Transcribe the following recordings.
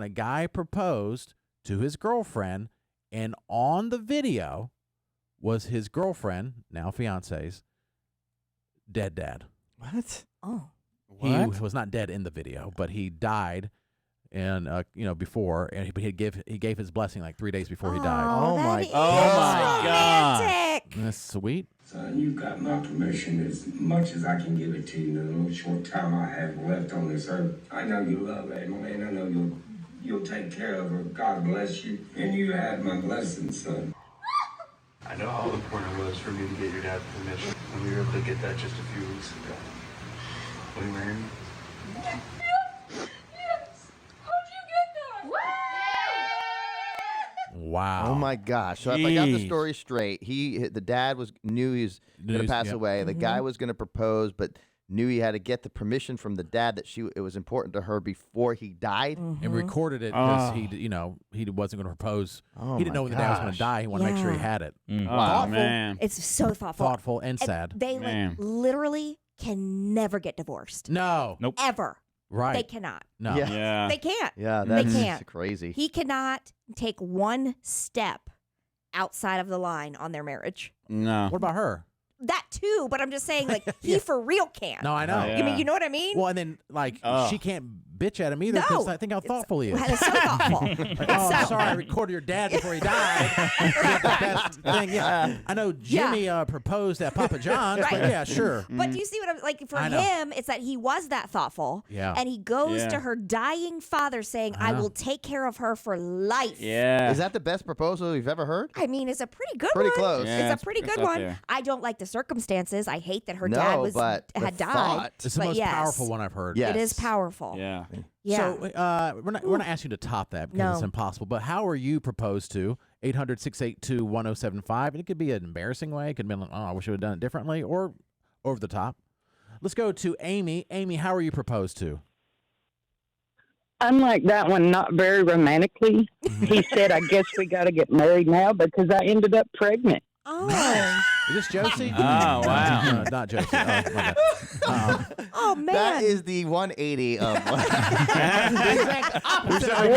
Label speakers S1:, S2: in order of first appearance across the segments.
S1: A guy proposed to his girlfriend, and on the video was his girlfriend, now fiance's, dead dad.
S2: What?
S3: Oh.
S1: He was not dead in the video, but he died, and before, and he gave his blessing like 3 days before he died.
S2: Oh my
S3: God.
S1: That's sweet.
S4: Son, you've got my permission as much as I can give it to you in the little short time I have left on this earth. I know you love Emily, and I know you'll take care of her. God bless you. And you have my blessing, son.
S5: I know how important it was for me to get your dad's permission, and we were able to get that just a few weeks ago. Will you marry me?
S6: Yes! How'd you get that?
S1: Wow.
S2: Oh my gosh! So if I got the story straight, the dad knew he was going to pass away. The guy was going to propose, but knew he had to get the permission from the dad that it was important to her before he died,
S1: and recorded it because he wasn't going to propose. He didn't know when the dad was going to die. He wanted to make sure he had it.
S3: Oh, man.
S7: It's so thoughtful.
S1: Thoughtful and sad.
S7: They literally can never get divorced.
S1: No.
S3: Nope.
S7: Ever.
S1: Right.
S7: They cannot.
S1: No.
S3: Yeah.
S7: They can't.
S2: Yeah,
S7: They
S2: that's
S7: can't.
S2: crazy.
S7: He cannot take one step outside of the line on their marriage.
S3: No.
S1: What about her?
S7: That too, but I'm just saying, like, he for real can't.
S1: No, I know.
S7: You know what I mean?
S1: Well, and then, she can't bitch at him either because I think how thoughtful he is.
S7: It's so thoughtful.
S1: I'm sorry, I recorded your dad before he died. The best thing. Yeah. I know Jimmy proposed at Papa John's, but yeah, sure.
S7: But do you see what I'm like? For him, it's that he was that thoughtful.
S1: Yeah.
S7: And he goes to her dying father saying, I will take care of her for life.
S3: Yeah.
S2: Is that the best proposal you've ever heard?
S7: I mean, it's a pretty good
S2: Pretty
S7: one.
S2: close.
S3: Yeah,
S7: It's a pretty
S3: it's
S7: good
S3: up
S7: one.
S3: there.
S7: I don't like the circumstances. I hate that her dad had died.
S1: It's the most powerful one I've heard.
S2: Yes.
S7: It is powerful.
S3: Yeah.
S7: Yeah.
S1: So we're not asking you to top that because it's impossible. But how are you proposed to? 800-682-1075. And it could be an embarrassing way. It could be like, I wish I would have done it differently, or over the top. Let's go to Amy. Amy, how are you proposed to?
S8: Unlike that one, not very romantically. He said, I guess we got to get married now because I ended up pregnant.
S7: Oh.
S1: Is this Josie?
S3: Oh, wow.
S1: No, not Josie. Oh, my bad.
S7: Oh, man.
S2: That is the 180 of
S1: Exact opposite.
S8: We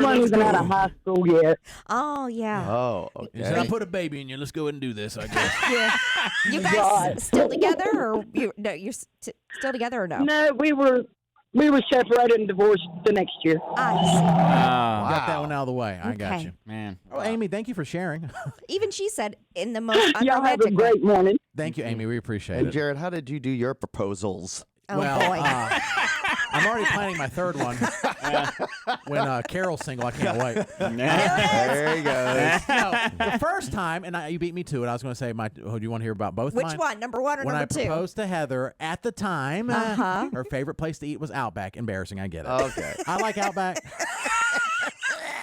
S8: weren't even out of high school yet.
S7: Oh, yeah.
S2: Oh,
S1: He said, I
S2: okay.
S1: put a baby in you. Let's go ahead and do this, I guess.
S7: Yeah. You guys still together, or you're still together, or no?
S8: No, we were separated and divorced the next year.
S7: I see.
S1: Got that one out of the way. I got
S7: Okay.
S1: you.
S3: Man.
S1: Oh, Amy, thank you for sharing.
S7: Even she said in the most
S8: Y'all have a
S7: unromantic way.
S8: great morning.
S1: Thank you, Amy. We appreciate
S2: And
S1: it.
S2: Jared, how did you do your proposals?
S7: Oh,
S1: well,
S7: boy.
S1: I'm already planning my third one. When Carol's single, I can't wait.
S2: There he goes.
S1: No, the first time, and you beat me to it, I was going to say, do you want to hear about both
S7: Which
S1: mine?
S7: one? Number one or
S1: When
S7: number
S1: I
S7: two?
S1: proposed to Heather, at the time, her favorite place to eat was Outback. Embarrassing, I get it.
S2: Okay.
S1: I like Outback.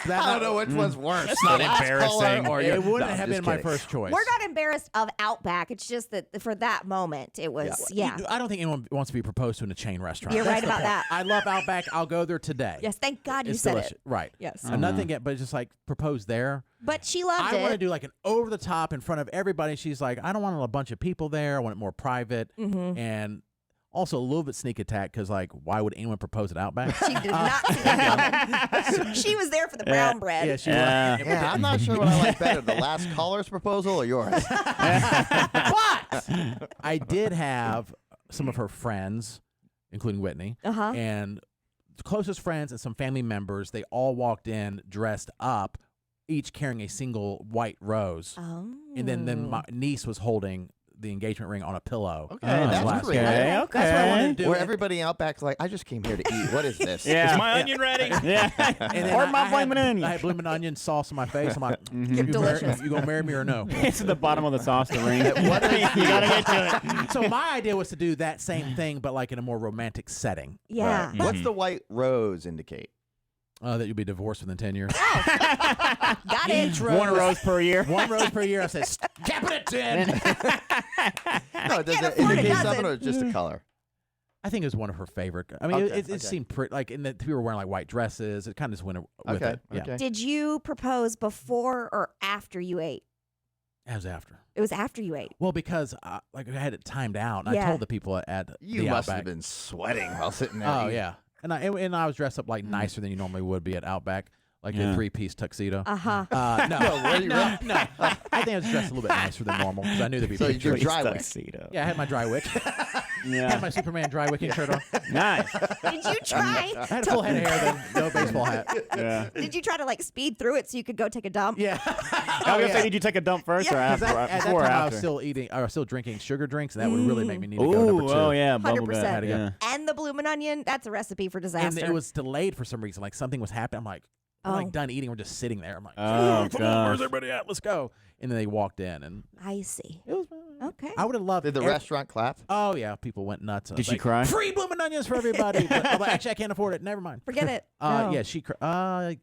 S2: I don't know which one's worse.
S3: That's not embarrassing.
S2: Or
S1: It wouldn't
S2: No,
S1: have
S2: just
S1: been my
S2: kidding.
S1: first choice.
S7: We're not embarrassed of Outback. It's just that for that moment, it was, yeah.
S1: I don't think anyone wants to be proposed to in a chain restaurant.
S7: You're
S1: That's
S7: right
S1: the
S7: about
S1: point.
S7: that.
S1: I love Outback. I'll go there today.
S7: Yes, thank God you
S1: It's
S7: said
S1: delicious.
S7: it.
S1: Right.
S7: Yes.
S1: Nothing yet, but it's just like propose there.
S7: But she loved
S1: I
S7: it.
S1: want to do like an over the top in front of everybody. She's like, I don't want a bunch of people there. I want it more private. And also a little bit sneak attack because, like, why would anyone propose at Outback?
S7: She did not see it coming. She was there for the brown bread.
S1: Yeah, she
S2: Yeah, I'm not sure what I like better, the last caller's proposal or yours.
S1: But I did have some of her friends, including Whitney, and closest friends and some family members. They all walked in dressed up, each carrying a single white rose.
S7: Oh.
S1: And then my niece was holding the engagement ring on a pillow.
S2: Okay, that's
S1: last
S2: pretty
S1: night.
S3: Okay,
S1: That's what I wanted to do.
S2: Where everybody out back's like, I just came here to eat. What is this?
S3: Yeah.
S9: Is my onion ready?
S3: Yeah.
S1: And then
S3: Or
S1: I
S3: my blooming
S1: had,
S3: onion.
S1: I had blooming onion sauce on my face. I'm like,
S7: Delicious.
S1: you gonna marry me or no?
S3: It's at the bottom of the sauce, the ring. You gotta get to it.
S1: So my idea was to do that same thing, but like in a more romantic setting.
S7: Yeah.
S2: Right. What's the white rose indicate?
S1: That you'll be divorced within 10 years.
S7: Got it.
S1: Each
S3: One rose per year.
S1: One rose per year. I said, cap it at 10.
S2: No, does
S7: can't
S2: it
S7: afford a
S2: indicate something
S7: dozen.
S2: or just a color?
S1: I think it was one of her favorite. I mean,
S2: Okay,
S1: it seemed pretty. Like, in the people were wearing like white dresses. It kind of just went with
S2: Okay,
S1: it. Yeah,
S2: okay.
S7: Did you propose before or after you ate?
S1: it was after.
S7: It was after you ate.
S1: Well, because like I had it timed out, and I
S7: Yeah.
S1: told the people at
S2: You
S1: the
S2: must
S1: Outback.
S2: have been sweating while sitting there.
S1: Oh
S2: eating.
S1: yeah. And I was dressed up like nicer than you normally would be at Outback, like a 3-piece tuxedo.
S7: No.
S1: No, I think I was dressed a little bit nicer than normal because I knew there'd be pictures.
S2: your dry wick.
S3: Tuxedo.
S1: Yeah, I had my dry wick.
S3: Yeah.
S1: Had my Superman dry wicking shirt on.
S3: Nice.
S7: Did you try?
S1: I had a full head of hair, though. No baseball hat.
S3: Yeah.
S7: Did you try to like speed through it so you could go take a dump?
S1: Yeah.
S3: I was gonna say, did you take a dump first or after?
S1: At that
S3: Before or
S1: time,
S3: after?
S1: I was still drinking sugar drinks, and that would really make me need to go number 2.
S3: Oh yeah, bubble
S7: 100%.
S3: gum.
S1: Had to go.
S3: Yeah.
S7: And the bloomin' onion, that's a recipe for
S1: And
S7: disaster.
S1: it was delayed for some reason. Like something was happening. I'm like, I'm like done eating. We're just sitting there. I'm like,
S3: Oh,
S1: come on, where's
S3: gosh.
S1: everybody at? Let's go. And then they walked in, and
S7: I see.
S1: it was.
S7: Okay.
S1: I would have loved.
S2: Did the restaurant clap?
S1: Oh yeah, people went nuts. And I
S3: Did
S1: was
S3: she
S1: like,
S3: cry?
S1: Free blooming onions for everybody. But I'm like, actually, I can't afford it. Never mind.
S7: Forget it. No.
S1: Yeah, she. Yeah,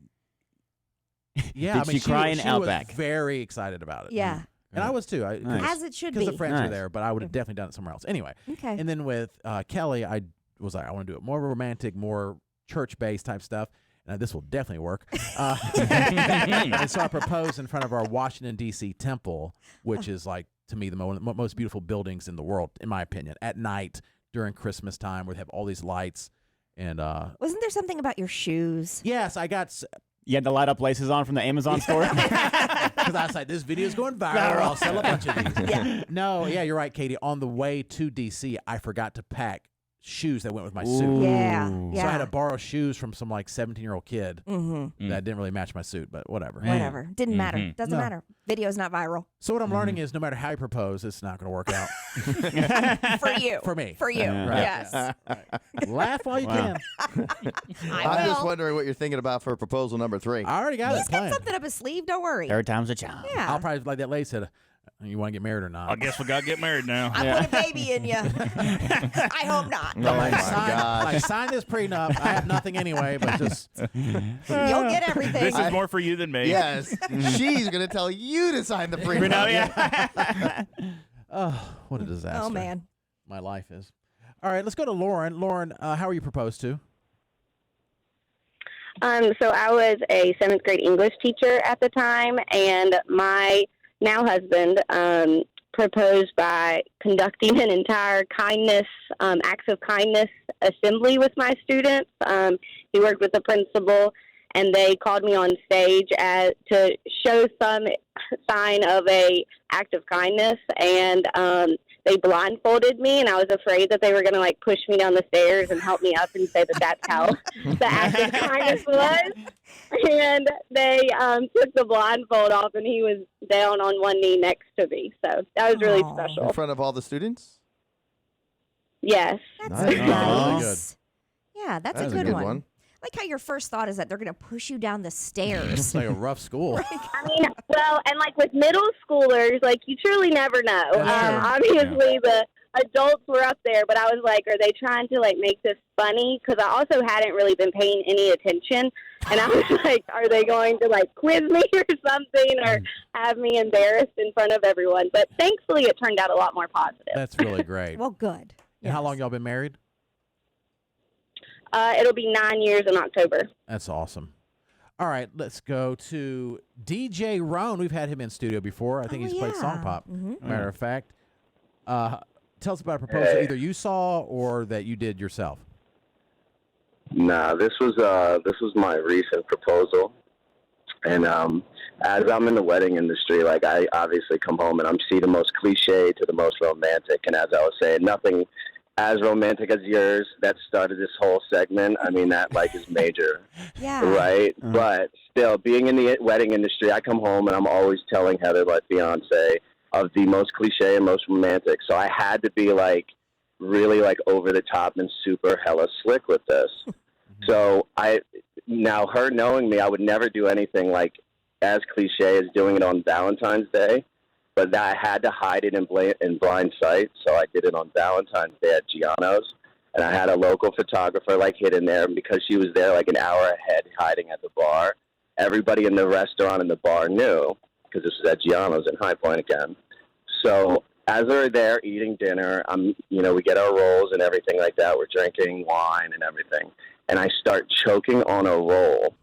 S3: Did
S1: I mean,
S3: she cry in
S1: she
S3: Outback?
S1: was very excited about it.
S7: Yeah.
S1: And I was too.
S3: Nice.
S7: As it should
S1: Because
S7: be.
S1: the friends were
S3: Nice.
S1: there, but I would have definitely done it somewhere else. Anyway.
S7: Okay.
S1: And then with Kelly, I was like, I want to do it more romantic, more church-based type stuff. And this will definitely work. And so I proposed in front of our Washington, D.C. temple, which is like, to me, the most beautiful buildings in the world, in my opinion, at night during Christmas time where they have all these lights. And
S7: Wasn't there something about your shoes?
S1: yes, I got...
S3: You had the light up laces on from the Amazon store.
S1: Because I was like, this video's going viral. I'll sell a bunch of these.
S7: Yeah.
S1: No, yeah, you're right, Katie. On the way to D.C., I forgot to pack shoes that went with my suit.
S3: Ooh.
S7: Yeah.
S3: So
S7: Yeah.
S1: So I had to borrow shoes from some like 17-year-old kid
S7: Mm-hmm.
S1: that didn't really match my suit, but whatever.
S7: Whatever. Didn't matter.
S3: Mhm.
S7: Doesn't
S1: No.
S7: matter. Video's not viral.
S1: So what I'm learning is no matter how you propose, it's not going to work out.
S7: For you.
S1: For me.
S7: For you.
S3: Yeah.
S7: Yes.
S1: Laugh while you
S3: Wow.
S1: can.
S7: I
S2: I'm
S7: will.
S2: just wondering what you're thinking about for proposal number 3.
S1: I already got
S7: He's
S1: it
S7: got
S1: planned.
S7: something up his sleeve. Don't worry.
S3: Third time's a charm.
S7: Yeah.
S1: I'll probably, like that lady said, you want to get married or not?
S9: I guess we got to get married now.
S7: I put a baby in you. I hope not.
S2: Oh my
S1: sign,
S2: gosh.
S1: like, sign this prenup. I have nothing anyway, but just...
S7: You'll get everything.
S9: This is more for you than me.
S2: Yes. She's going to tell you to sign the
S3: You
S2: prenup.
S3: know, yeah.
S1: Oh, what a disaster.
S7: Oh, man.
S1: My life is. All right, let's go to Lauren. Lauren, how were you proposed to?
S10: So I was a 7th grade English teacher at the time, and my now husband proposed by conducting an entire kindness, acts of kindness assembly with my students. He worked with the principal, and they called me on stage to show some sign of a act of kindness, and they blindfolded me, and I was afraid that they were going to like push me down the stairs and help me up and say that that's how the act of kindness was. And they took the blindfold off, and he was down on one knee next to me. So that was really
S7: Aw.
S10: special.
S2: In front of all the students?
S10: Yes.
S7: That's
S2: Nice.
S7: nice.
S1: Really good.
S7: Yeah, that's
S2: That
S7: a
S2: was
S7: good,
S2: a good
S7: one.
S2: one.
S7: Like how your first thought is that they're going to push you down the stairs.
S1: It's like a rough school.
S10: I mean, well, and like with middle schoolers, like you truly never know.
S1: That's true.
S10: Obviously, the adults were up there, but I was like, are they trying to like make this funny? Because I also hadn't really been paying any attention, and I was like, are they going to like quiz me or something, or have me embarrassed in front of everyone? But thankfully, it turned out a lot more positive.
S1: That's really great.
S7: Well, good.
S1: And how
S7: Yes.
S1: long y'all been married?
S10: It'll be 9 years in October.
S1: That's awesome. All right, let's go to DJ Roan. We've had him in studio before. I think
S7: Oh,
S1: he's played Song
S7: yeah.
S1: Pop.
S7: Mhm.
S1: Matter of fact, tell us about a proposal either you saw or that you did yourself.
S11: Nah, this was my recent proposal, and as I'm in the wedding industry, like I obviously come home and I'm see the most cliche to the most romantic, and as I was saying, nothing as romantic as yours that started this whole segment. I mean, that like is major,
S7: Yeah.
S11: right? But still, being in the wedding industry, I come home and I'm always telling Heather, my fiance, of the most cliche and most romantic. So I had to be like really like over the top and super hella slick with this. So now her knowing me, I would never do anything like as cliche as doing it on Valentine's Day, but that I had to hide it in blind sight. So I did it on Valentine's Day at Giano's, and I had a local photographer like hidden there, and because she was there like an hour ahead hiding at the bar, everybody in the restaurant and the bar knew, because this was at Giano's in High Point again. So as we're there eating dinner, we get our rolls and everything like that. We're drinking wine and everything. And I start choking on a roll.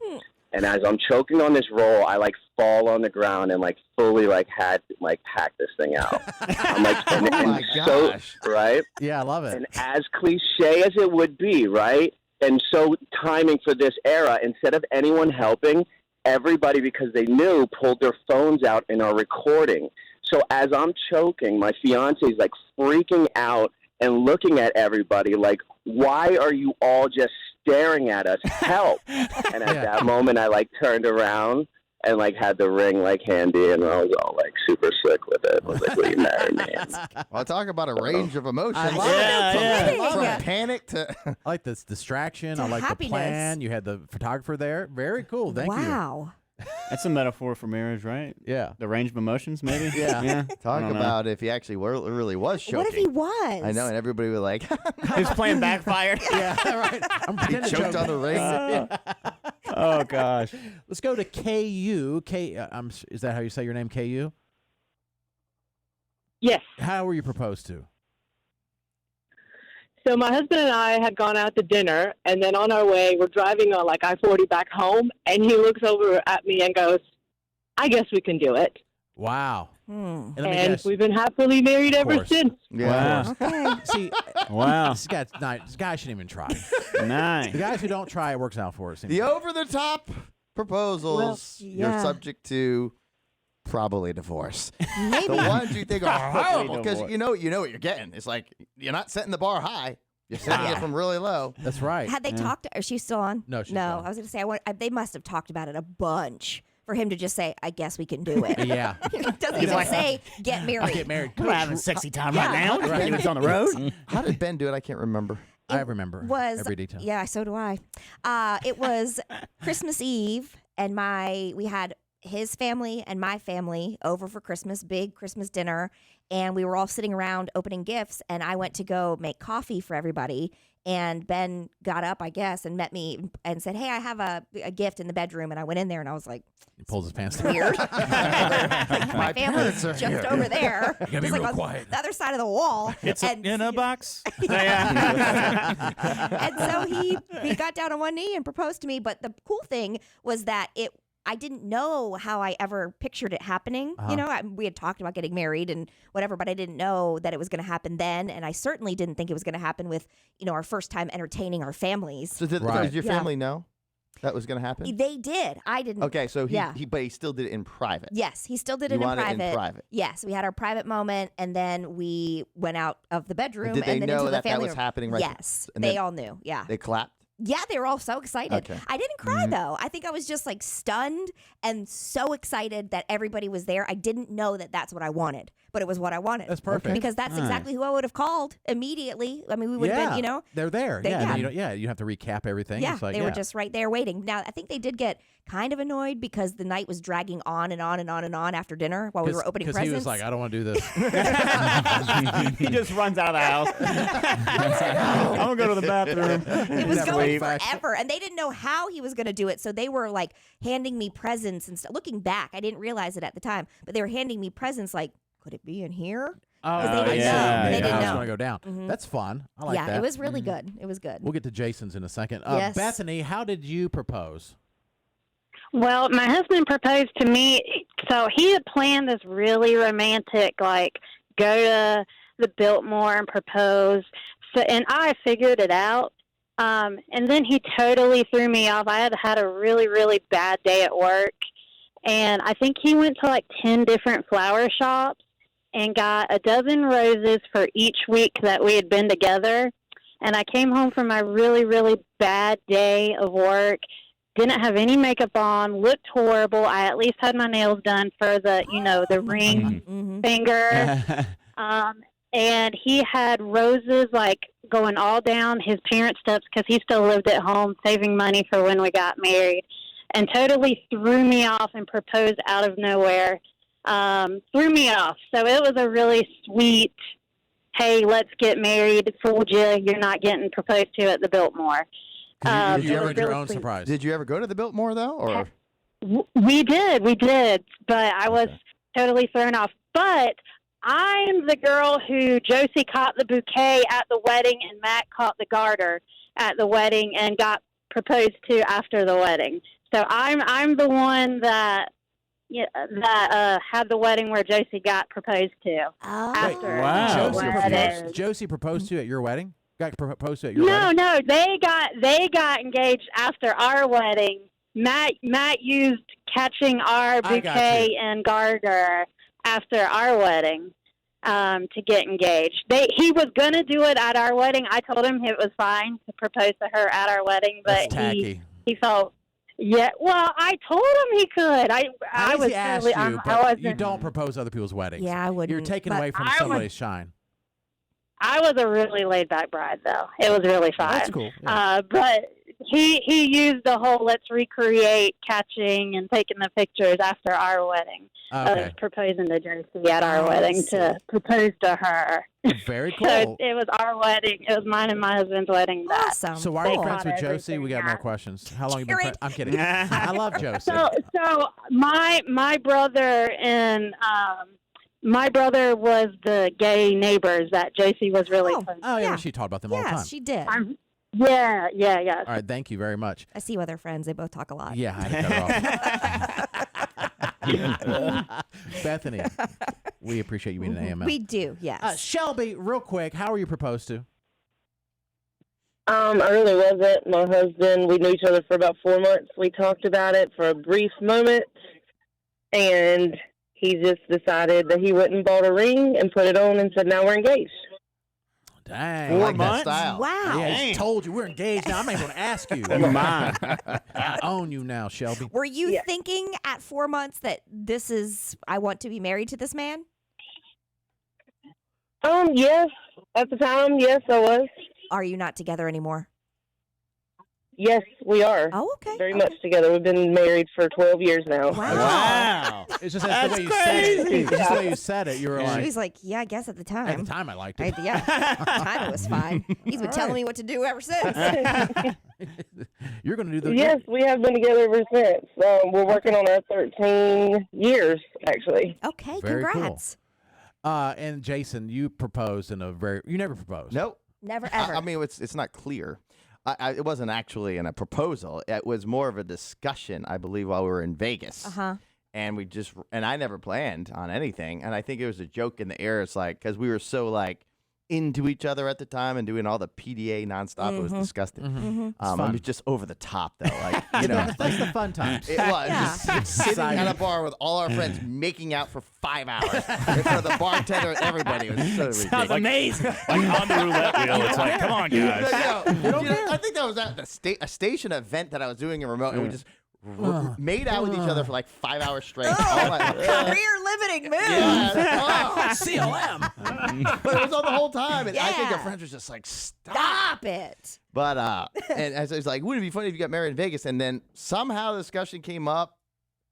S11: And as I'm choking on this roll, I like fall on the ground and like fully like had to like hack this thing out. I'm like,
S2: Oh my gosh.
S11: right?
S1: Yeah, I love it.
S11: And as cliche as it would be, right? and so timing for this era, instead of anyone helping, everybody, because they knew, pulled their phones out and are recording. So as I'm choking, my fiance is like freaking out and looking at everybody like, why are you all just staring at us? Help. And at that moment, I like turned around and like had the ring like handy, and I was all like super slick with it. I was like, will you marry me?
S2: Well, talk about a range of emotions.
S1: From
S2: panic to
S1: I like this distraction. I like
S7: happiness.
S1: the plan. You had the photographer there. Very cool. Thank you.
S7: Wow.
S3: That's a metaphor for marriage, right?
S1: Yeah.
S3: The range of emotions, maybe?
S1: Yeah.
S2: Talk about if he actually really was choking.
S7: What if he was?
S2: I know, and everybody was like,
S3: his plan backfired.
S1: Yeah, right. I'm
S2: he choked on the ring.
S3: Oh, gosh.
S1: Let's go to KU. Is that how you say your name, KU?
S12: Yes.
S1: How were you proposed to?
S12: So my husband and I had gone out to dinner, and then on our way, we're driving on like I-40 back home, and he looks over at me and goes, I guess we can do it.
S1: Wow.
S12: And we've been happily married ever since.
S1: Yeah.
S3: Wow.
S7: Okay.
S1: See,
S3: Wow.
S1: this guy shouldn't even try.
S3: Nice.
S1: The guys who don't try, it works out for us.
S2: The over-the-top proposals you're
S7: yeah.
S2: subject to probably divorce.
S7: Maybe.
S2: The ones you think are horrible because
S3: divorce.
S2: you know what you're getting. It's like you're not setting the bar high. You're setting it from really low.
S1: That's right.
S7: Had they talked? Is she still on?
S1: No, she's
S7: no.
S1: gone.
S7: I was going to say they must have talked about it a bunch for him to just say, "I guess we can do it."
S1: Yeah.
S7: He doesn't even say get married.
S1: I'll get married.
S3: We're having a sexy time
S7: Yeah.
S3: right now.
S1: Right.
S3: It's on the road.
S2: How did Ben do it? I can't remember.
S1: I remember every detail.
S7: Yeah, so do I. It was Christmas Eve, and we had his family and my family over for Christmas, big Christmas dinner, and we were all sitting around opening gifts, and I went to go make coffee for everybody, and Ben got up, I guess, and met me and said, hey, I have a gift in the bedroom, and I went in there, and I was like,
S1: He pulls his pants down.
S7: weird. Like, my family's just over there.
S1: You gotta be
S7: just like
S1: real
S7: on
S1: quiet.
S7: the other side of the wall.
S9: It's in a box.
S7: And so he got down on one knee and proposed to me. But the cool thing was that I didn't know how I ever pictured it happening. You know, we had talked about getting married and whatever, but I didn't know that it was going to happen then. And I certainly didn't think it was going to happen with, our first time entertaining our families.
S2: So did your family know that was going to happen?
S7: They did. I didn't.
S2: Okay, so but he still did it in private.
S7: Yes, he still did
S2: You
S7: it in
S2: wanted
S7: private.
S2: in private.
S7: Yes, we had our private moment, and then we went out of the bedroom.
S2: Did they
S7: and then
S2: know
S7: into
S2: that
S7: the family
S2: was
S7: room.
S2: happening right
S7: Yes,
S2: and
S7: they
S2: then
S7: all knew. Yeah.
S2: They clapped?
S7: Yeah, they were all so excited.
S2: Okay.
S7: I didn't cry though. I think I was just like stunned and so excited that everybody was there. I didn't know that that's what I wanted, but it was what I wanted.
S1: That's perfect.
S7: Because that's exactly who I would have called immediately. I mean, we would have been,
S1: They're there. You have to recap everything.
S7: Yeah,
S1: It's like,
S7: they were just right there waiting. Now, I think they did get kind of annoyed because the night was dragging on and on and on and on after dinner while we were opening presents.
S1: Because he was like, I don't want to do this.
S3: He just runs out of the house. I'm going to go to the bathroom.
S7: It was going forever, and they didn't know how he was going to do it, so they were like handing me presents and stuff. Looking back, I didn't realize it at the time, but they were handing me presents like, could it be in here?
S1: Oh,
S7: they didn't
S3: yeah.
S7: know. They
S1: How
S7: didn't
S1: it's
S7: know.
S1: going to go down. That's fun. I like that.
S7: Yeah, it was really good. It was good.
S1: We'll get to Jason's in a second.
S7: Yes.
S1: Bethany, how did you propose?
S10: Well, my husband proposed to me, so he had planned this really romantic, like, go to the Biltmore and propose. So, and I figured it out. And then he totally threw me off. I had a really, really bad day at work. And I think he went to like 10 different flower shops and got a dozen roses for each week that we had been together. And I came home from my really, really bad day of work, didn't have any makeup on, looked horrible. I at least had my nails done for the, the ring finger. And he had roses like going all down his parents' steps because he still lived at home saving money for when we got married, and totally threw me off and proposed out of nowhere. Threw me off. So it was a really sweet, hey, let's get married. Fooled you. You're not getting proposed to at the Biltmore.
S1: Did you ever
S10: was
S1: your
S10: really
S1: own
S10: sweet.
S1: surprise?
S2: Did you ever go to the Biltmore, though? Or
S10: We did, but I was totally thrown off. But I'm the girl who Josie caught the bouquet at the wedding and Matt caught the garter at the wedding and got proposed to after the wedding. So I'm the one that had the wedding where Josie got proposed to after.
S3: Wow.
S10: the wedding.
S1: Josie proposed to you at your wedding? got proposed to at your wedding?
S13: No, they got engaged after our wedding. Matt used catching our bouquet and garter after our wedding to get engaged. He was going to do it at our wedding. I told him it was fine to propose to her at our wedding, but he felt, yeah, well, I told him he could. I was
S1: asked
S13: really,
S1: you, but
S13: I wasn't.
S1: you don't propose to other people's weddings.
S7: Yeah, I wouldn't.
S1: You're taking away from somebody's shine.
S13: I was a really laid-back bride, though. It was really fun.
S1: That's cool. Yeah.
S13: But he used the whole let's recreate catching and taking the pictures after our wedding.
S1: Okay.
S13: Of proposing to Josie at our wedding to propose to her.
S1: Very cool.
S13: So it was our wedding. It was mine and my husband's wedding.
S7: Awesome.
S1: So why are you friends with Josie? We got more questions. How long have you been friends? I'm kidding. I love Josie.
S13: So my brother and my brother was the gay neighbors that Josie was really close to.
S1: Oh, yeah. She talked about them all the time.
S7: Yes, she did.
S13: Yeah.
S1: All right, thank you very much.
S7: I see why they're friends. They both talk a lot.
S1: Yeah, I cut her off. Bethany, we appreciate you being an AML.
S7: We do, yes.
S1: Shelby, real quick, how were you proposed to?
S14: I really wasn't. My husband, we knew each other for about 4 months. We talked about it for a brief moment, and he just decided that he went and bought a ring and put it on and said, now we're engaged.
S1: Dang.
S2: 4 months? That style.
S7: Wow.
S1: Yeah, he told you we're engaged now. I'm not even going to ask you. I own you now, Shelby.
S7: Were you thinking at 4 months that I want to be married to this man?
S14: Yes. At the time, yes, I was.
S7: Are you not together anymore?
S14: Yes, we are.
S7: Oh, okay.
S14: Very much together. We've been married for 12 years now.
S1: Wow. It's just that's the way you said it. It's just the way you said it. You were like...
S7: She was like, yeah, I guess at the time.
S1: At the time, I liked it.
S7: Yeah. At the time, it was fine. He's been telling me what to do ever since.
S1: You're going to do the...
S14: Yes, we have been together ever since. We're working on our 13 years, actually.
S7: Okay,
S1: Very
S7: congrats.
S1: Cool. And Jason, you proposed in a very... You never proposed.
S2: Nope.
S7: Never, ever.
S2: I mean, it's not clear. It wasn't actually in a proposal. It was more of a discussion, I believe, while we were in Vegas.
S7: Uh-huh.
S2: And I never planned on anything. And I think it was a joke in the air. It's like, because we were so like into each other at the time and doing all the PDA nonstop. It was disgusting. It was just over the top, though. Like, you know,
S1: that's the fun times.
S2: It was. Just sitting at a bar with all our friends making out for 5 hours in front of the bartender and everybody. It was so ridiculous.
S3: Sounds amazing. Like on the roulette wheel. It's like, come on, guys.
S2: I think that was at a station event that I was doing in remote, and we just made out with each other for like 5 hours straight.
S7: Career limiting move.
S1: CLM.
S2: But it was on the whole time, and I think our friends were just like,
S7: Stop it.
S2: But and I was like, wouldn't it be funny if you got married in Vegas? And then somehow the discussion came up,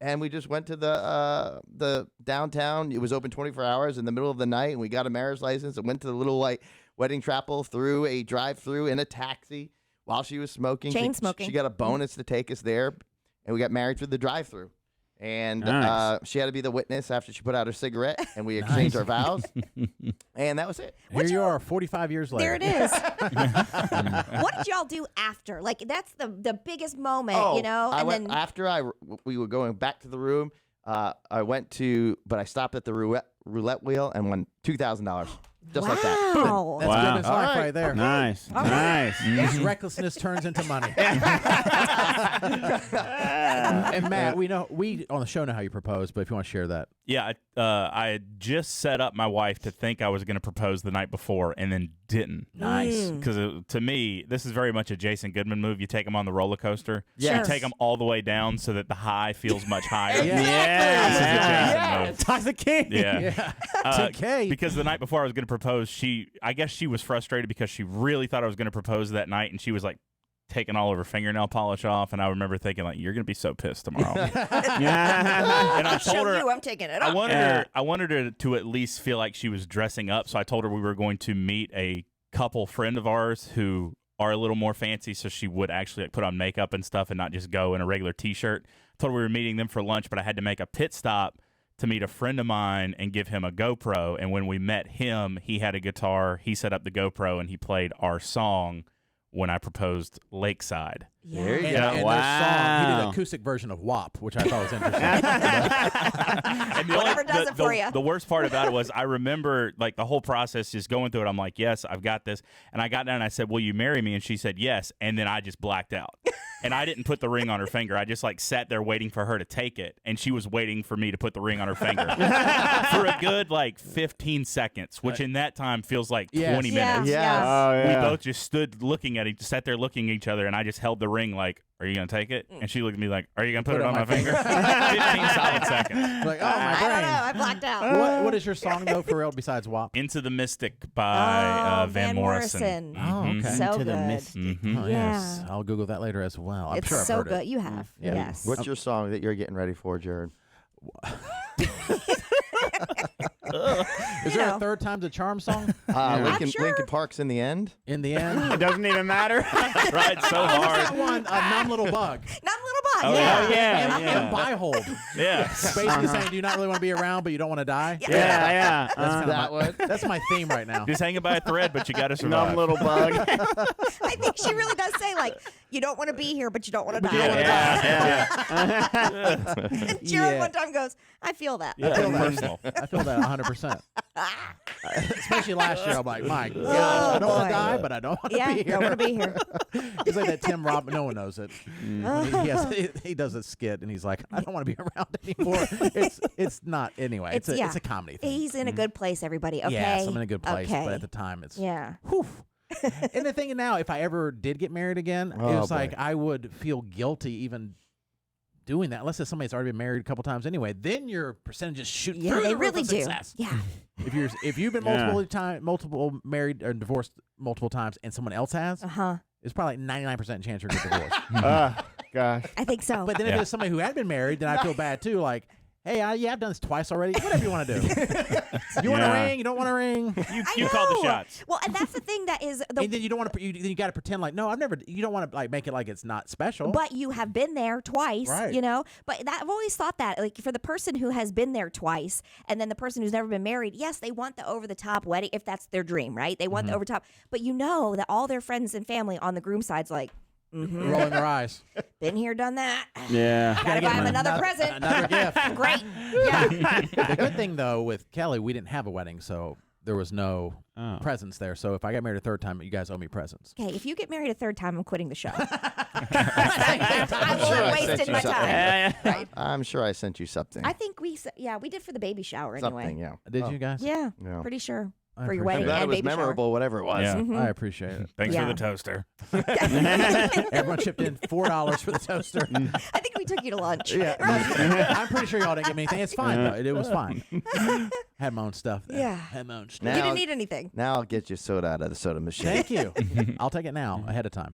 S2: and we just went to the downtown. It was open 24 hours in the middle of the night, and we got a marriage license and went to the little like wedding chapel through a drive-through in a taxi while she was smoking.
S7: Chain smoking.
S2: She got a bonus to take us there, and we got married through the drive-through. And
S3: Nice.
S2: she had to be the witness after she put out her cigarette, and we exchanged our vows. And that was it.
S1: Here you are, 45 years later.
S7: There it is. What did y'all do after? Like, that's the biggest moment, you know?
S2: After we were going back to the room, I went to, but I stopped at the roulette wheel and won $2,000. Just like that.
S7: Wow.
S1: That's goodness life right there.
S3: Nice.
S7: All right.
S3: Nice.
S1: This recklessness turns into money. And Matt, we on the show know how you propose, but if you want to share that.
S9: Yeah, I had just set up my wife to think I was going to propose the night before and then didn't.
S1: Nice.
S9: Because to me, this is very much a Jason Goodman move. You take them on the roller coaster.
S2: Yes.
S9: You take them all the way down so that the high feels much higher.
S3: Yeah.
S9: This is a Jason move.
S3: Talk the king.
S9: Yeah.
S1: TK.
S9: Because the night before I was going to propose, I guess she was frustrated because she really thought I was going to propose that night, and she was like taking all of her fingernail polish off, and I remember thinking like, you're going to be so pissed tomorrow. And I told her
S7: I'm taking it
S9: I
S7: off.
S9: wanted her to at least feel like she was dressing up, so I told her we were going to meet a couple friend of ours who are a little more fancy, so she would actually like, put on makeup and stuff and not just go in a regular T-shirt. I told her we were meeting them for lunch, but I had to make a pit stop to meet a friend of mine and give him a GoPro. And when we met him, he had a guitar. He set up the GoPro, and he played our song when I proposed lakeside.
S2: There you
S1: And,
S2: go.
S1: and their song, he did an acoustic version of WAP, which I thought was interesting.
S9: And
S7: Whatever does it for you.
S9: The worst part about it was I remember like the whole process, just going through it. I'm like, yes, I've got this. And I got down and I said, will you marry me? And she said, yes. And then I just blacked out. And I didn't put the ring on her finger. I just like sat there waiting for her to take it. And she was waiting for me to put the ring on her finger for a good like 15 seconds, which in that time feels like 20 minutes.
S3: Oh, yeah.
S9: We both just sat there looking at each other, and I just held the ring like, are you going to take it? And she looked at me like, are you going to put it on my finger? 15 solid seconds.
S1: Like, oh, my
S7: I
S1: brain.
S7: don't know. I blacked out.
S1: What is your song, though, for real, besides WAP?
S9: Into the Mystic by Van Morrison.
S1: Oh, okay.
S7: So
S3: Into the
S7: good.
S3: Mystic.
S9: Mhm.
S1: Oh, yes. I'll Google that later as well. I'm
S7: It's
S1: sure I've
S7: so
S1: heard
S7: good.
S1: it.
S7: You have.
S1: Yeah.
S7: Yes.
S2: What's your song that you're getting ready for, Jared?
S1: Is there a third time's a charm song?
S2: Lincoln Park's in the end.
S1: In the end?
S3: It doesn't even matter.
S9: I tried so
S1: What's
S9: hard.
S1: that one? Numb Little Bug.
S7: Numb Little Bug.
S9: Oh,
S7: yeah.
S3: yeah.
S1: And Byhold.
S9: Yeah.
S1: Basically saying, do you not really want to be around, but you don't want to die?
S3: Yeah.
S1: That's kinda
S2: That one.
S1: That's my theme right now.
S9: Just hanging by a thread, but you got to survive.
S3: Numb little bug.
S7: I think she really does say, like, you don't want to be here, but you don't want to die. And Jared one time goes, I feel that.
S1: I feel that.
S9: Personal.
S1: I feel that 100%. Especially last year, I'm like, my gosh, I don't want to die, but I don't want to
S7: Yeah,
S1: be here.
S7: don't want to be here.
S1: He's like that Tim Robbins. No one knows it. He does a skit, and he's like, I don't want to be around anymore. It's not anyway. It's a comedy thing.
S7: He's in a good place, everybody. Okay.
S1: Yes, I'm in a good place,
S7: Okay.
S1: but at the time, it's
S7: Yeah.
S1: whew. And the thing now, if I ever did get married again, it was like I would feel guilty even doing that, unless it's somebody that's already been married a couple times anyway. Then your percentages shoot through
S7: they
S1: the roof
S7: really
S1: of
S7: do.
S1: success.
S7: Yeah.
S1: If you've been multiple married or divorced multiple times, and someone else has, it's probably like 99% chance you're gonna get divorced.
S3: Gosh.
S7: I think so.
S1: But then if it's somebody who had been married, then I feel bad too. Like, hey, I've done this twice already. Whatever you want to do. You want a ring? You don't want a ring?
S9: You call the shots.
S7: Well, and that's the thing that is
S1: And then you don't want to. You got to pretend like, no, I've never. You don't want to like make it like it's not special.
S7: But you have been there twice,
S1: Right.
S7: you know? But I've always thought that, like, for the person who has been there twice and then the person who's never been married, yes, they want the over-the-top wedding if that's their dream, right? They want the over-top. But you know that all their friends and family on the groom side's like,
S1: rolling their eyes.
S7: been here, done that.
S3: Yeah.
S7: Gotta buy him another present.
S1: Another gift.
S7: Great. Yeah.
S1: The good thing though with Kelly, we didn't have a wedding, so there was no presents there. So if I got married a third time, you guys owe me presents.
S7: Okay, if you get married a third time, I'm quitting the show. I'm
S2: sure I
S7: wasted
S2: sent you
S7: my
S2: something.
S7: time. Right.
S2: I'm sure I sent you something.
S7: I think we did for the baby shower
S2: Something,
S7: anyway.
S2: yeah.
S1: Did you guys?
S7: Yeah,
S2: Yeah.
S7: pretty sure.
S1: I
S7: For your
S1: appreciate
S7: wedding
S2: I'm glad
S7: and
S2: it was
S7: baby
S2: memorable, whatever it was.
S9: Yeah.
S1: I appreciate it.
S9: Thanks
S7: Yeah.
S9: for the toaster.
S1: Everyone chipped in $4 for the toaster.
S7: I think we took you to lunch.
S1: Yeah, I'm pretty sure y'all didn't give me anything. It's fine though. It was fine. Had my own stuff. There.
S7: Yeah.
S1: Had my own stuff.
S2: Now-
S7: You didn't need anything.
S2: Now I'll get you soda out of the soda machine.
S1: Thank you. I'll take it now ahead of time.